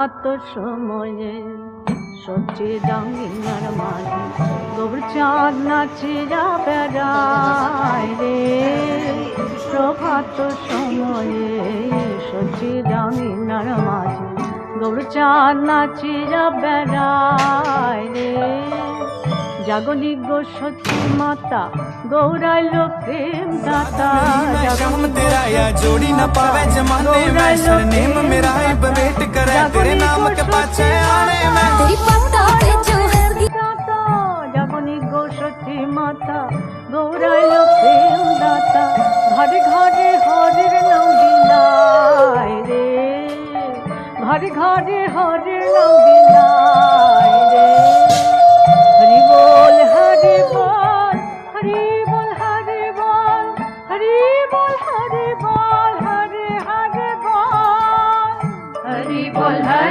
কত সময়ে সবচেয়ে ডাঙ্গিনার মাঝে গৌর চাঁদ নাচিয়া বেড়ায় রে। প্রভাত সময়ে সবচেয়ে ডাঙ্গিনার মাঝে গৌর চাঁদ নাচিয়া বেড়ায় রে। জাগনি গো সত্যি মাতা गौराइल प्रेम दाता श्याम तेरा या जोड़ी न पावे जमाने में सरनेम मेरा है वेट करे तेरे नाम के पाछे आने में तेरी पत्ता पे जो है दाता जागनी गो सती माता गौराइल प्रेम दाता घरे घरे हरिर नाम गिनाय रे। घरे घरे हरिर नाम गिनाय रे। हरि बोल हरि बोल हरि बोल हरि बोल हरि बोल हरि बोल हरि हरि बोल हरि बोल हरि